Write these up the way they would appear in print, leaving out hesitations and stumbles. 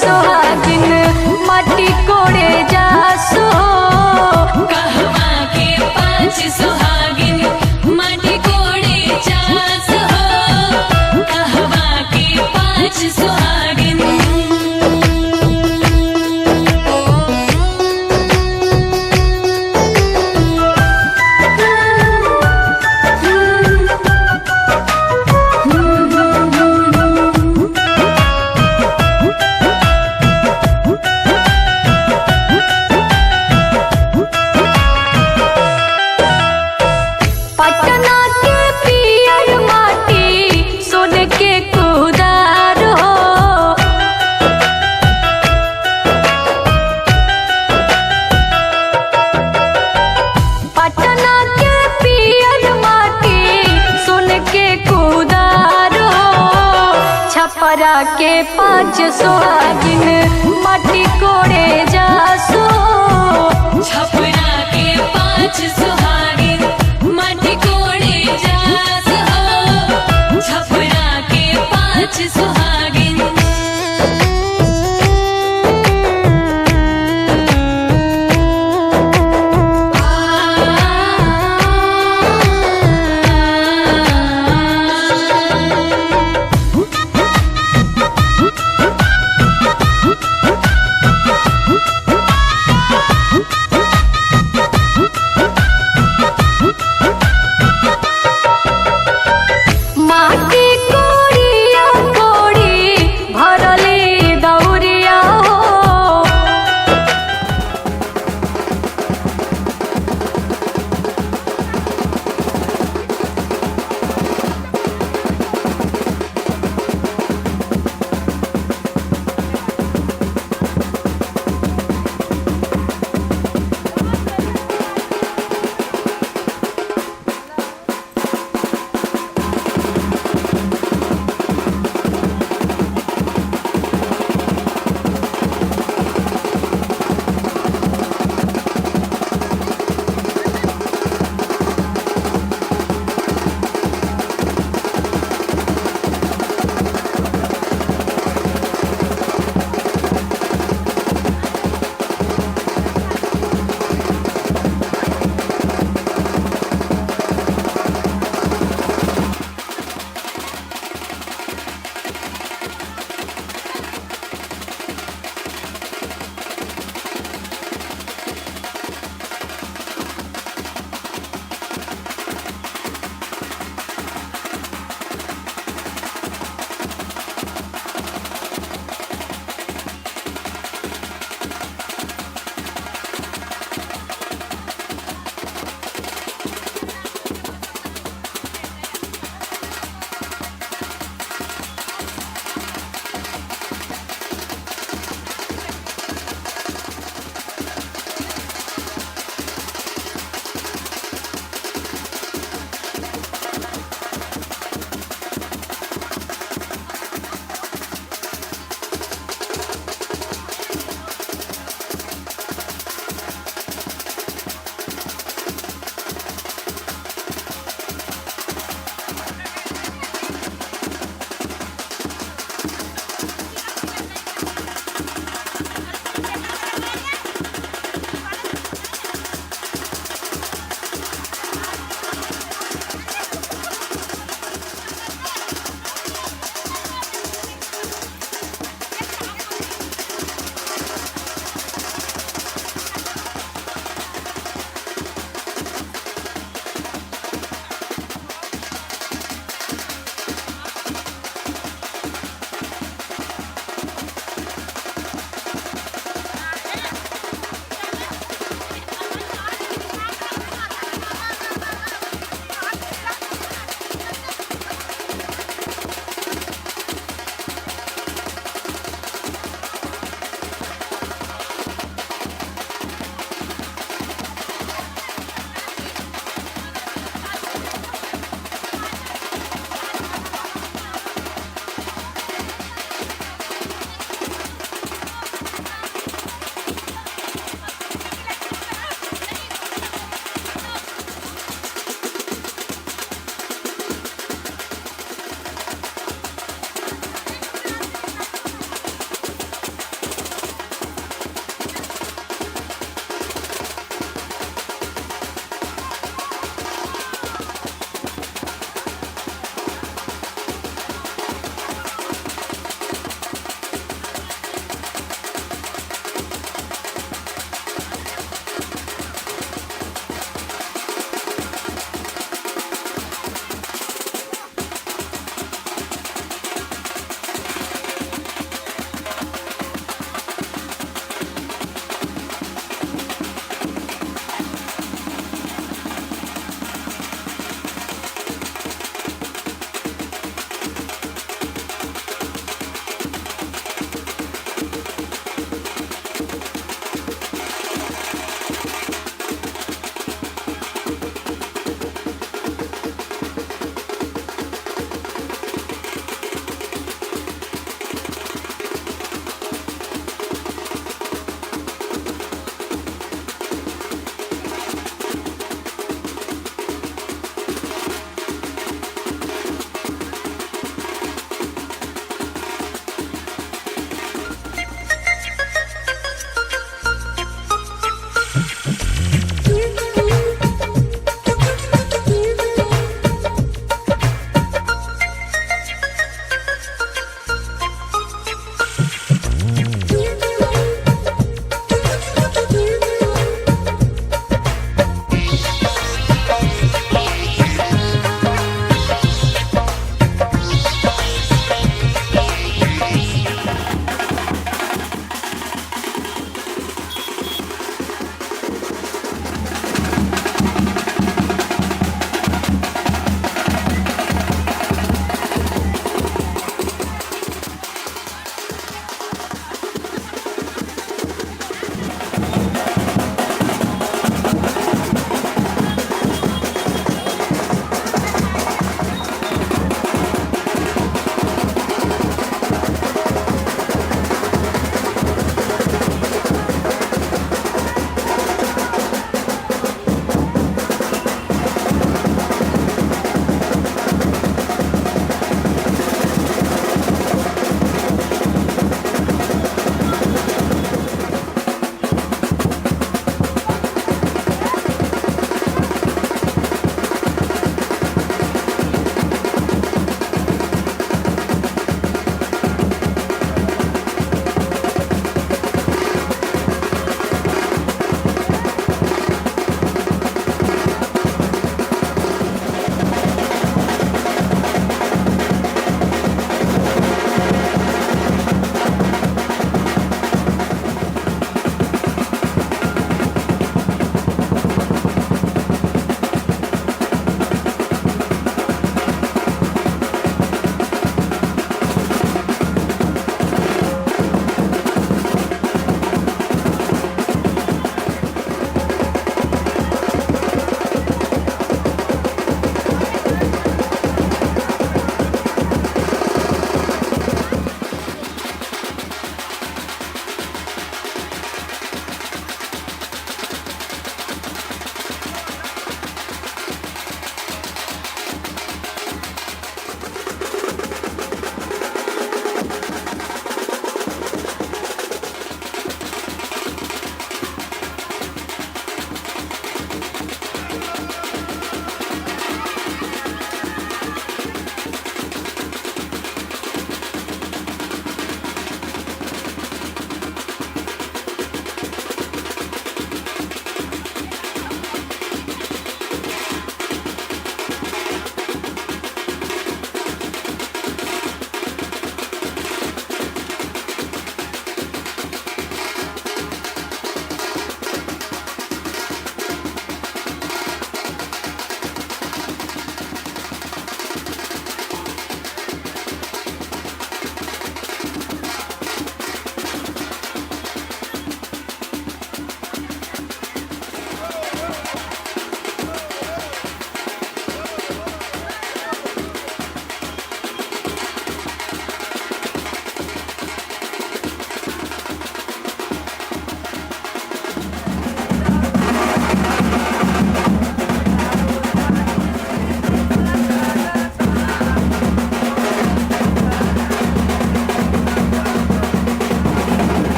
सोहागिन माटी कोड़े जासो। कहवा के पाँच सुहागिन माटी कोड़े जास हो। कहवा के पाँच सुहागिन। पटना के पियर माटी सोने के कुदार हो। पटना के पियर माटी सोने के कुदार हो। छपरा के पाँच सोहागिन माटी कोड़े जासो। छपरा के पाँच सुहागिन माटी कोड़े जास हो। छपरा के पाँच सुहागिन।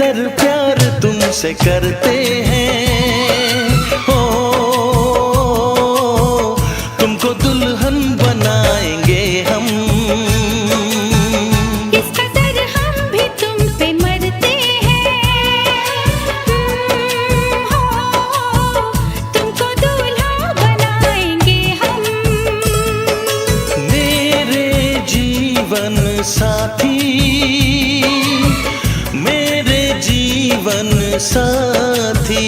कदर प्यार तुमसे करते हैं, हो तुमको दुल्हन बनाएंगे हम। इस कदर हम भी तुम पे मरते हैं, हो तुमको दूल्हा बनाएंगे हम। मेरे जीवन साथी, मेरे जीवन साथी,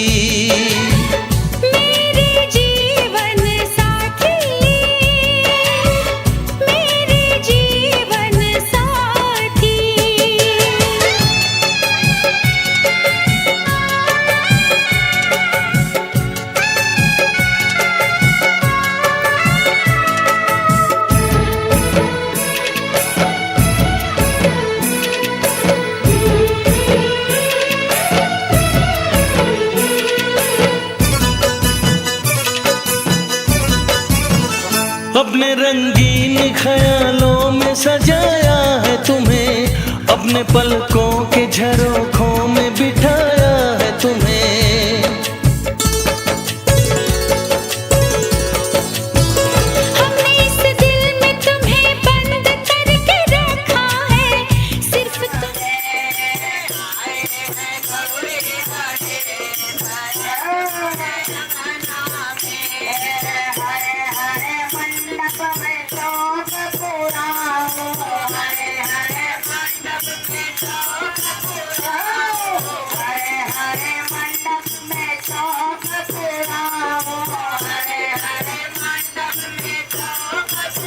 मेरे जीवन साथी, मेरे जीवन साथी। अपने रंगीन ख्यालों में सजाया है तुम्हें, अपने पलकों के झरोखों में बिठाया है तुम्हें। हमने इस दिल में तुम्हें बंद करके रखा है, सिर्फ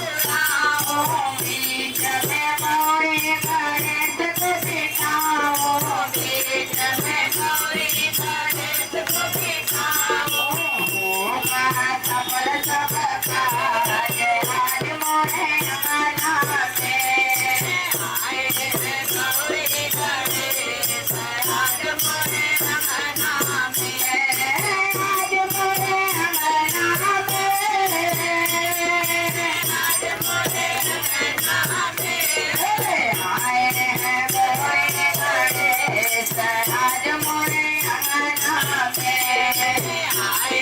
Hare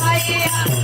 मैया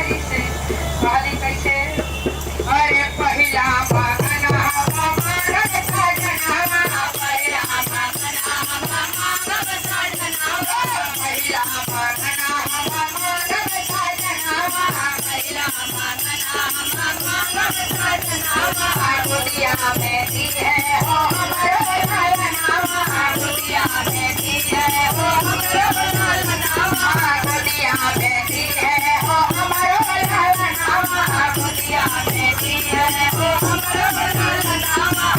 कैसे कहली कैसे अरे पहिला मगना मांगब सजनावा पहिला मगना मांगब सजनावा पहिला मगना मांगब सजनावा पहिला मगना मांगब सजनावा दुनिया में दी है हो हमारो सजनावा दुनिया में दी है हो हमारो सजनावा दुनिया में दी है हो हमारो सजनावा दुनिया में दी है हो हमारो सजनावा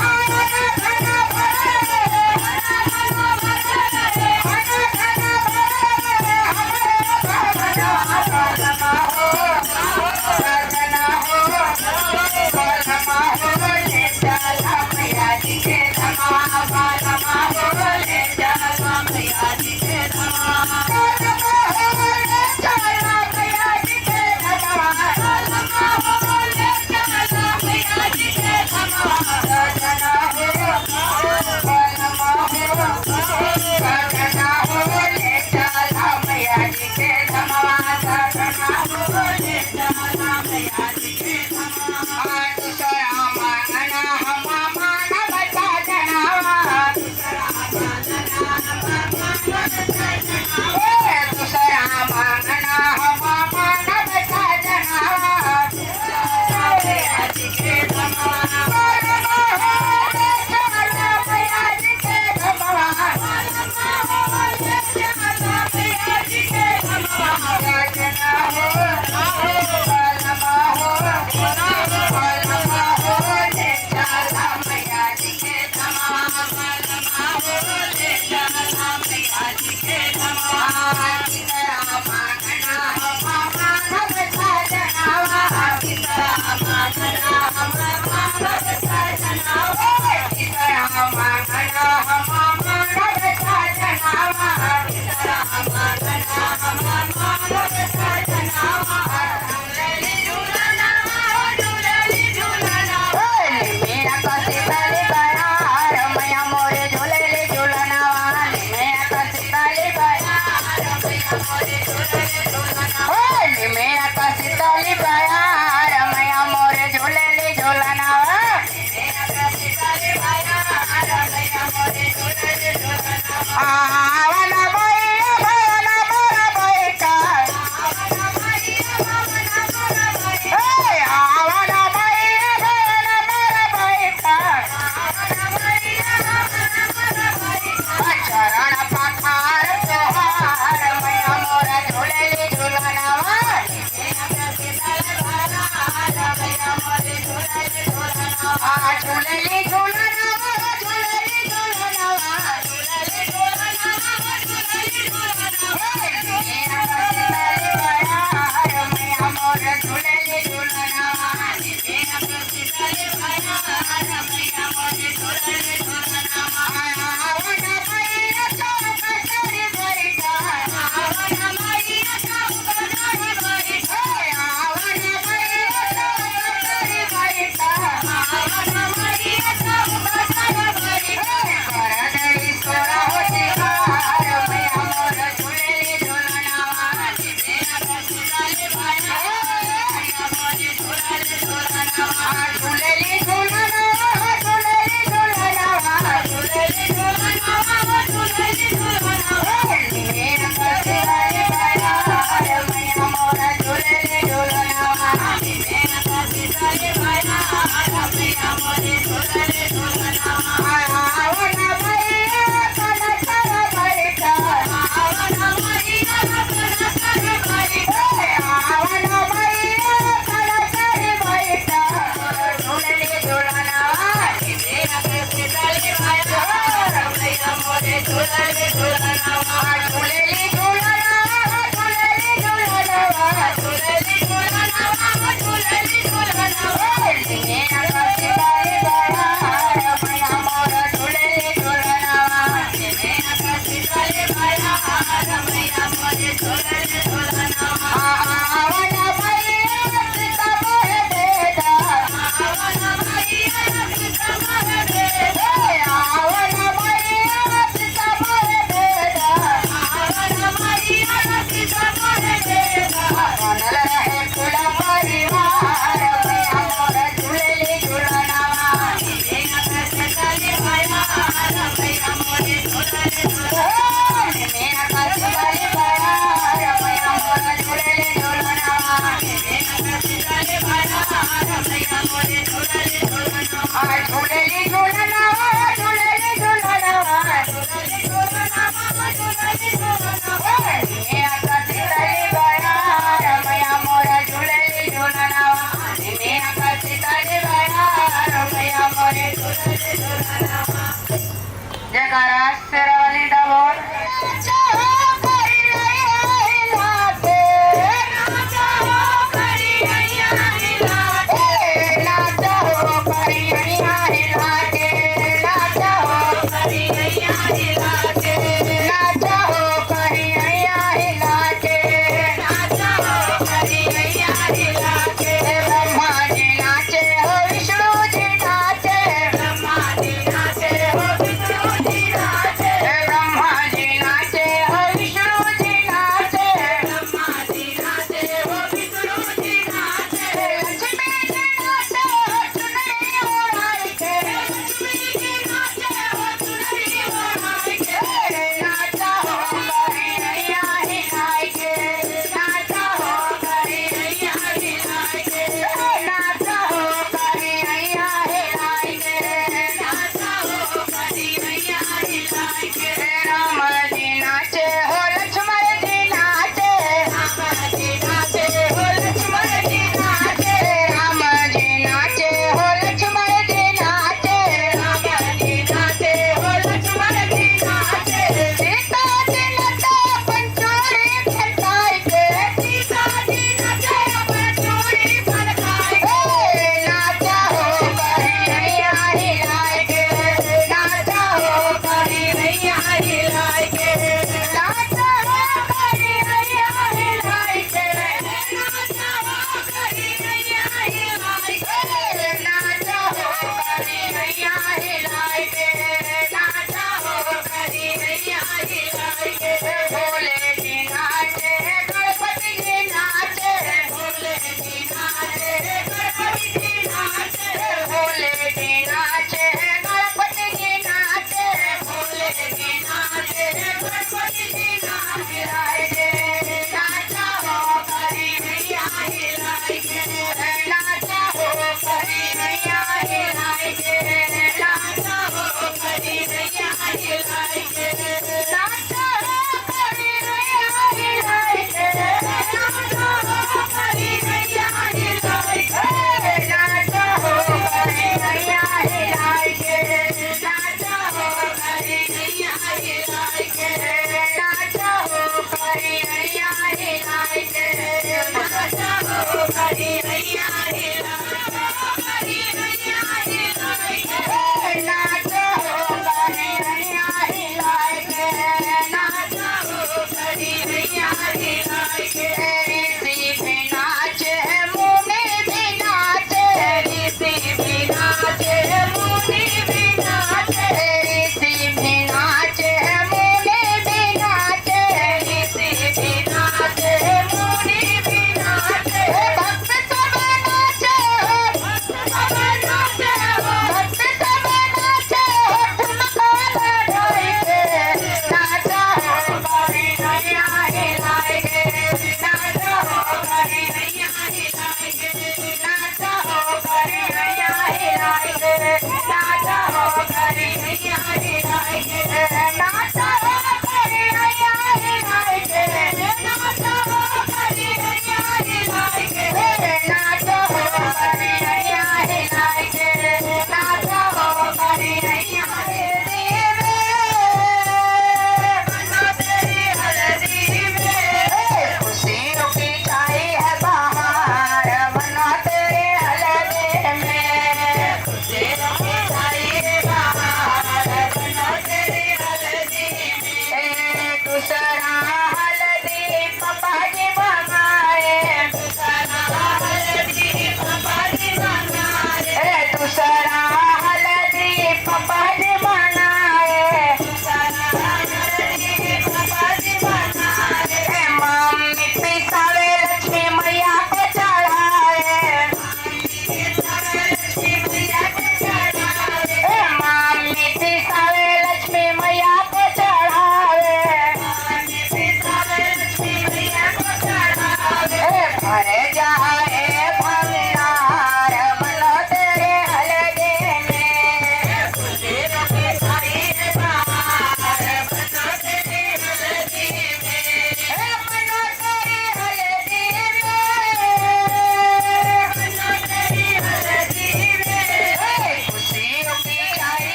झूलना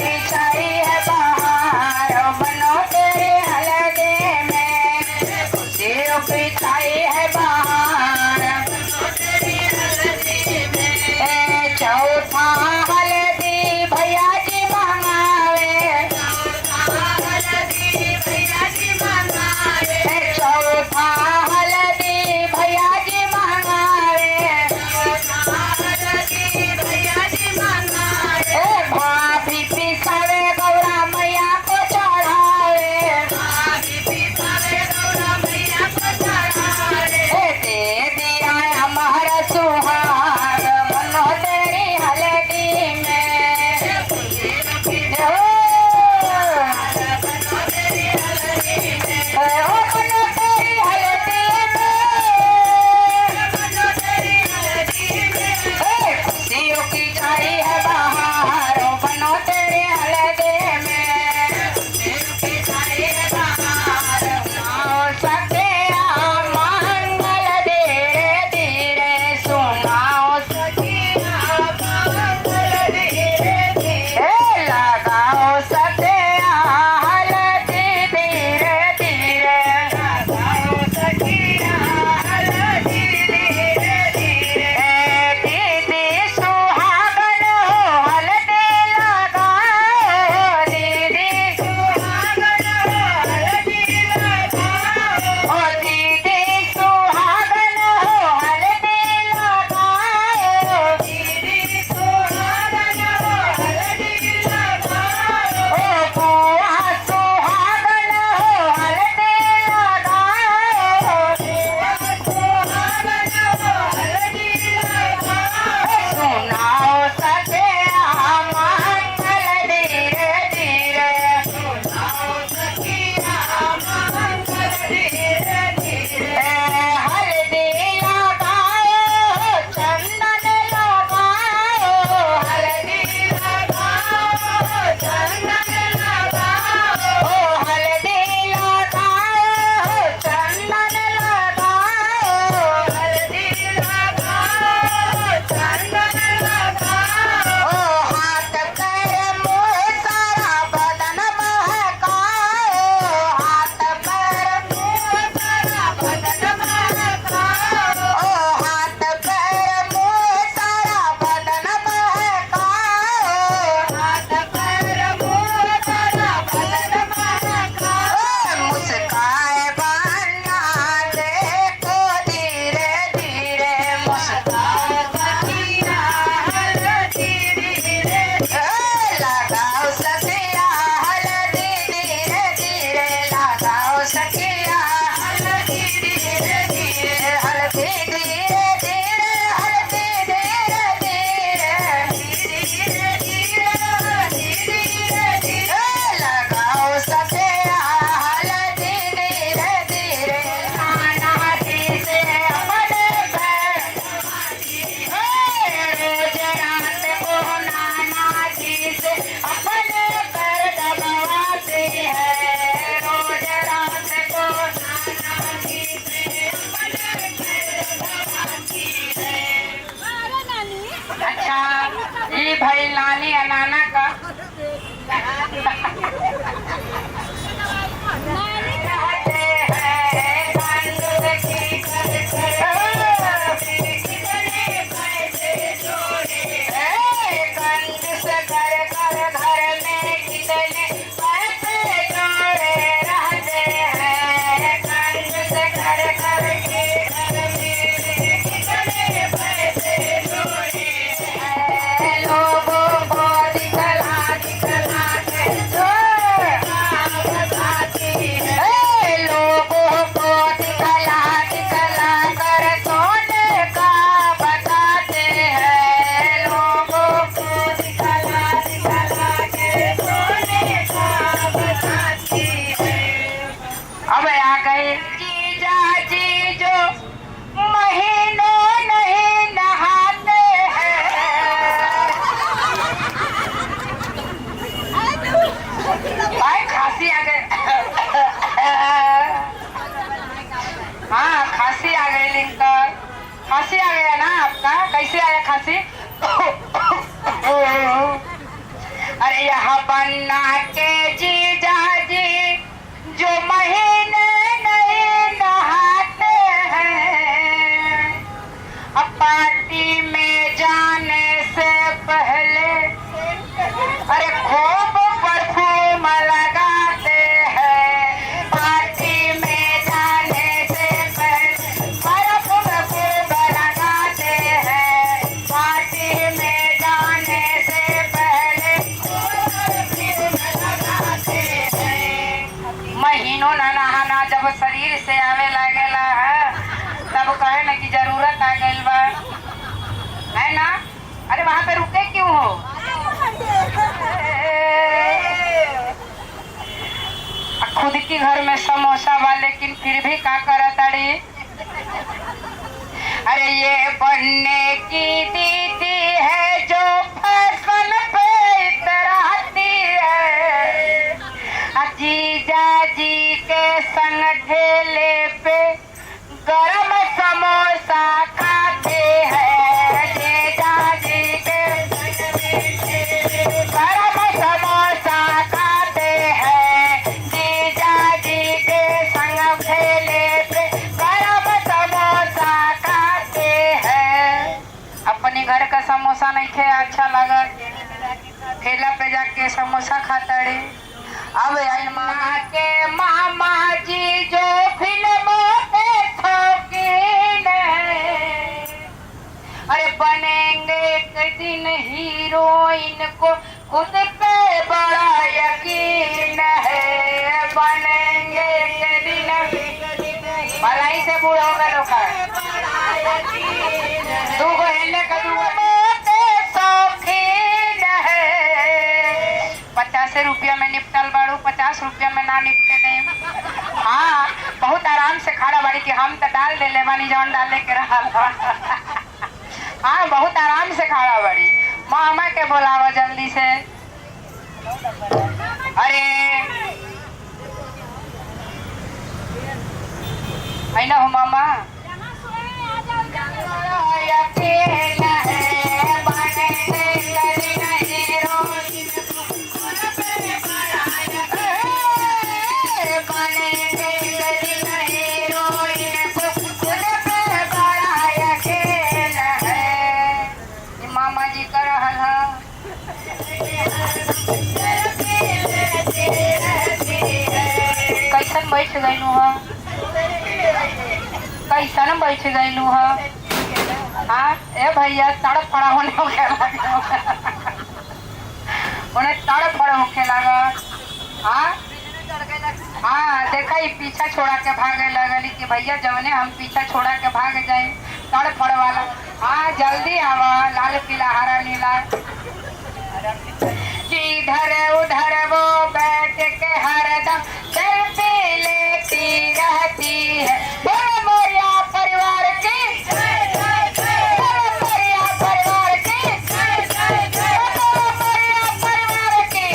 की छाई है बहार बनो तेरी हल्दी में खुशियों की छाई है बहार बनो तेरी हल्दी में चौथा हल्दी भैया जी मंगावे चौथा हल्दी भैया जी मंगावे चौथा हल्दी भैया जी मंगावे चौथा हल्दी भैया जी मंगावे भाभी पिसावे गौरा मैया को चढ़ावे भाभी पिसावे गौरा मैया को चढ़ावे दे दिया हमारा सुहाग बनो तेरी हल्दी में बनो तेरी हल्दी में बनो तेरी हल्दी में बनो तेरी हल्दी में खुशियों की छाई है बहार बनो तेरी हल्दी में खुशियों की छाई है बहार सुनाओ सखिया मंगल धीरे धीरे सुनाओ सखिया मंगल धीरे धीरे लगाओ सखिया हल्दी धीरे धीरे लगाओ सखिया हल्दी धीरे धीरे दीदी सुहागन हो हल्दी लगाओ दीदी सुहागन हो हल्दी लगाओ ओ दीदी सुहागन हो हल्दी लगाओ दीदी सुहागन हो हल्दी लगाओ ओ बुआ सुहागन हो हल्दी लगाओ बुआ सुहागन हो हल्दी लगाओ सुनाओ सखिया मंगल धीरे धीरे सुनाओ सखिया मंगल धीरे धीरे हल्दी लगाओ चंदन लगाओ हल्दी लगाओ चंदन लगाओ ओ हल्दी लगाओ चंदन लगाओ हल्दी लगाओ चंदन लगाओ ओ हाथ पैर मुँह सारा बदन महकाओ हाथ पैर मुँह सारा बदन महकाओ ओ हाथ पैर मुँह सारा बदन महकाओ हाथ पैर मुँह सारा बदन महकाओ मुस्काए बन्ना देखो धीरे धीरे मुस्काए बन्ना हल्दी धीरे लगाओ सखिया हल्दी धीरे धीरे लगाओ सखिया हल्दी धीरे धीरे हल्दी धीरे धीरे हल्दी धीरे धीरे धीरे धीरे धीरे लगाओ सखिया हल्दी धीरे धीरे नाना जी से अपने पैर रोज रात को नाना जी से अपने पैर दबाते हैं रोज रात को नाना जी से अपने पैर दबाती है अच्छा ये भाई नानी और नाना का कहते हैं कंजूस की कर कितने पैसे जोड़े कंजूस कर घर में कितने पैसे जोड़े रहते हैं कंजूस कर के घर में कितने पैसे जोड़े लोगों को दिखला दिखला के जो बताती है लोगों को दिखला दिखला कर सोने का बताते हैं लोगों को दिखला दिखला के सोने का बताती है अब आ गए जीजा जी जो महीनों नहीं नहाते हैं भाई खांसी आ गए हाँ खांसी आ गई लिंकर खांसी आ गया ना आपका कैसे आया खांसी अरे यह बन्ना के जीजा जी जो महीने नहीं नहाते हैं, अब पार्टी में जाने से पहले अरे खूब परफ्यूम लगाते हैं। पार्टी में जाने से पहले परफ्यूम लगाते हैं। पार्टी में जाने से पहले परफ्यूम लगाते हैं। महीनों न नहाना जब शरीर से आवे लागेला है तब कहे न कि जरूरत आ गई बा, है ना। अरे वहां पे रुके क्यों हो? खुद की घर में समोसा बा लेकिन फिर भी का करत अड़ी। अरे ये बनने की दीदी है जो फैशन पे इतराती है। जीजा जी के संग ठेले पे गरम समोसा खाते हैं। जीजा जी के गरम समोसा खाते हैं। जीजा जी के संग ठेले पे गरम समोसा खाते हैं। अपने घर का समोसा नहीं थे अच्छा लगा, ठेला पे जाके समोसा खाता रे। अब माँ के मामा जी जो फिल्मों के शौकीन हैं, अरे बनेंगे एक दिन हीरोइन को खुद पे बड़ा यकीन है। बनेंगे एक दिन भलाई से बूढ़ होगा लोग दो बहने का शौकीन है। 50 रुपया में निपटल बाड़ू, 50 रुपया में ना निपटे दे। हाँ बहुत आराम से खड़ा बाड़ी कि हम तो डाल दे ले बानी जौन डाले के रहा। हाँ बहुत आराम से खड़ा बाड़ी। मामा के बोलावा जल्दी से। अरे है ना हो मामा। मामा जी कर रहा कैसन बैठ गईलू है, कैसन बैठ गईलू है। हाँ ए भैया तड़प फड़ा होने उन्हें तड़प फड़ा होके लगा। हाँ हाँ देखा ही पीछा छोड़ा के भागे लगली कि भैया जवने हम पीछा छोड़ा के भाग जाए तड़ फड़ वाला। हाँ जल्दी आवा, लाल पीला हरा नीला। इधर उधर वो बैठ के हरदम सेल्फी लेती रहती है। बोलो मोरिया परिवार की, बोलो मोरिया परिवार की, बोलो मोरिया परिवार की,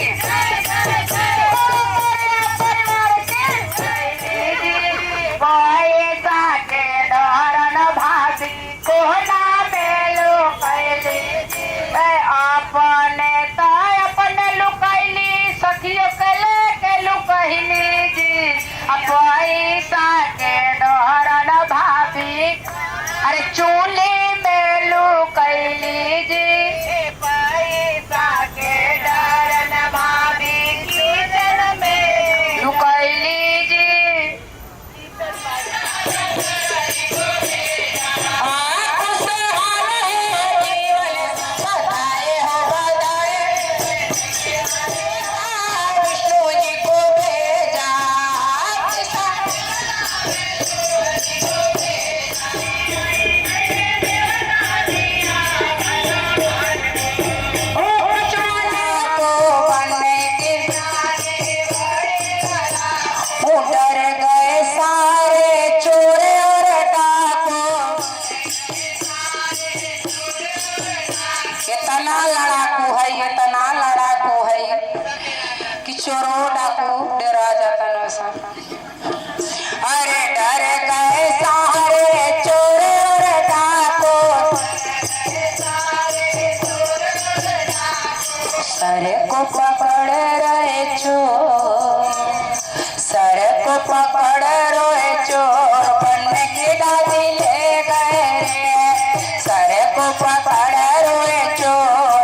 बोलो मोरिया परिवार की। पैसा के डरन भाभी को ना बेलो कैली अपने अपने लुकैली सखियों के लेके लुकैली जी। पैसा के डरन भाभी अरे चूल्हे में लुकैली जी। पैसा के डरन भाभी किचन में लुकैली जी। इतना लड़ाकू है कि चोरो डाकू डरा जाता न सा। अरे डर गए सारे चोर और डाकू, सारे को पकड़ रहे चोर, सर को पकड़ रहे चोर, बनने की डाली ले गए रे, सर को पकड़ रहे चोर।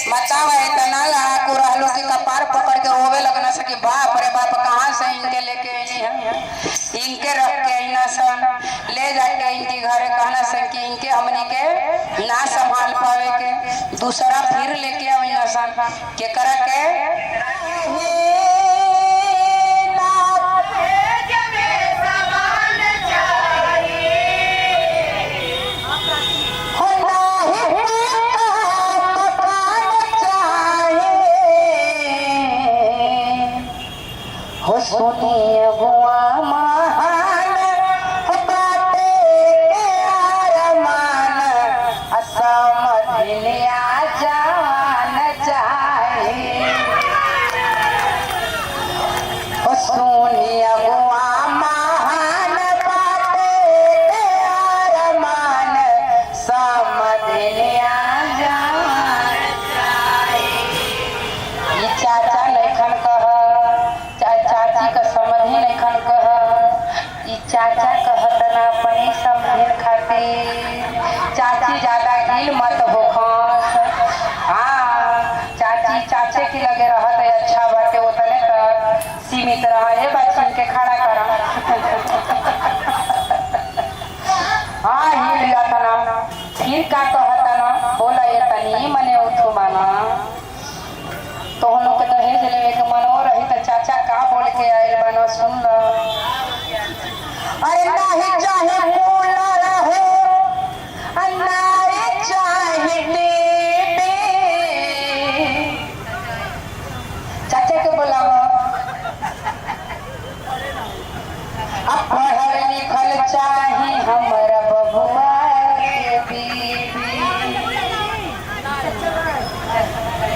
बताओ इतना लड़ाकू रहलू कि कपार पकड़ के रोवे लगना से कि बाप रे बाप कहाँ से इनके लेके आई हम, इनके रख के आईना सन ले जाके इनके घरे कहना सन कि इनके हमनी के ना संभाल पावे के दूसरा फिर लेके आईना सन के करा के सुनिए बुआ महान बाटे के अरमान, समझलिया जान जाए। सुनिए बुआ महान बाटे के अरमान, समझलिया जान जाए। ये चाचा लेखन कह, चाची का समझी नहीं खन कह, ई चाचा कहत ना अपनी समझे खातिर। चाची ज्यादा गिल मत हो खास, हाँ चाची चाचे की लगे रहत है अच्छा बाटे उतने तक सीमित रहा है बच्चन के खड़ा करा। हाँ हिल जाता ना फिर का कहता ना बोला ये तनी मने उठो माना तो हम लोग के दहेज लेवे के मनो रही तो चाचा का बोल के आयल बनो सुन लो। अरे नहीं चाहे कूलर हो, नहीं चाहे टीवी, चाचा के बुलाओ। अब पढ़ल लिखल चाहे हमारा बबुआ के बीबी,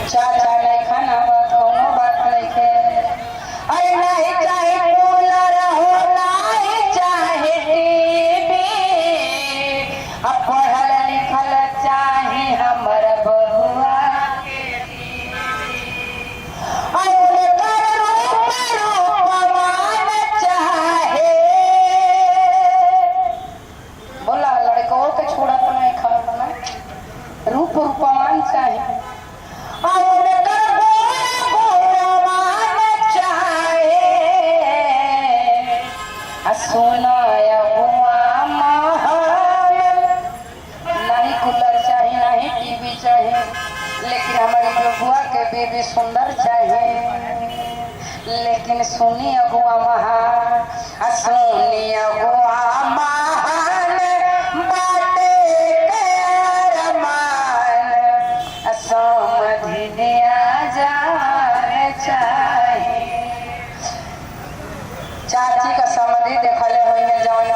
चाचा नहीं खाना बात कोनो बात नहीं के। अरे नहीं चाहे कूलर हो, नहीं चाहे टीवी, अब पढ़ल लिखल चाहे हमारा बबुआ के बीबी। अरे कर रूपवान चाहे, बोला लड़कों के छोड़त नहीं खाना रूप रूपवान चाहे। सोनाया बुआ महान, नहीं कूलर चाहिए नहीं टीवी चाहिए, लेकिन हमारी बुआ के बेबी सुंदर चाहिए। लेकिन सुनी अगुआ महान, सुनी अगुआ महान बाटे के अरमान, समझलिया जान चाहिए। चाची का समझी देखले होइए जौन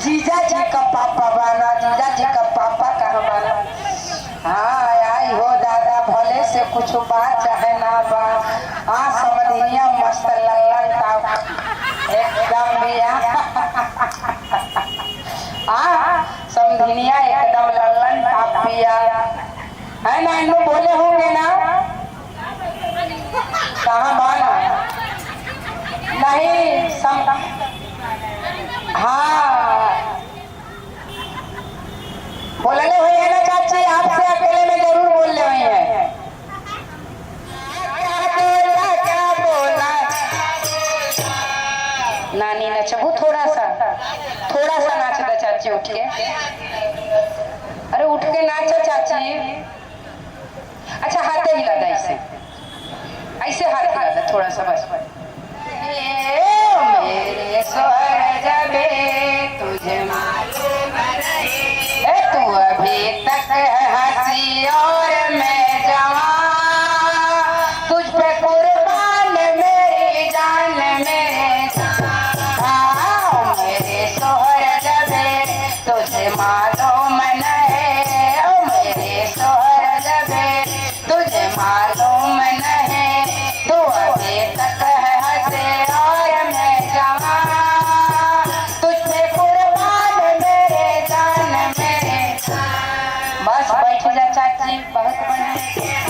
जीजा जी का पापा बाना, जीजा जी का पापा कहाँ बाना। हाँ आई हो दादा भले से कुछ बात चाहे ना बा, हाँ समझिया मस्त लल्लन ताव एकदम बिया। हाँ समझिया एकदम लल्लन ताव बिया है ना। इन्हों बोले होंगे ना कहाँ बाना नहीं सम, हाँ बोलने हुए है ना चाची, आपसे अकेले में जरूर बोलने हुए हैं। क्या बोला नानी नचबू थोड़ा सा नाच दो चाची उठ के। अरे उठ के नाचो चाची। अच्छा हाथे हिला दे, ऐसे हाथ हिला दे थोड़ा सा बस। मेरे स्वर्ग में तुझे मालूम नहीं, तू अभी तक हंसी और मैं जवान, तुझ पे कुर्बान मेरी जान मेरे जान। मेरे स्वर्ग में तुझे मालूम नहीं, मेरे स्वर्ग में तुझे मालूम नहीं, तू अभी तक बहुत के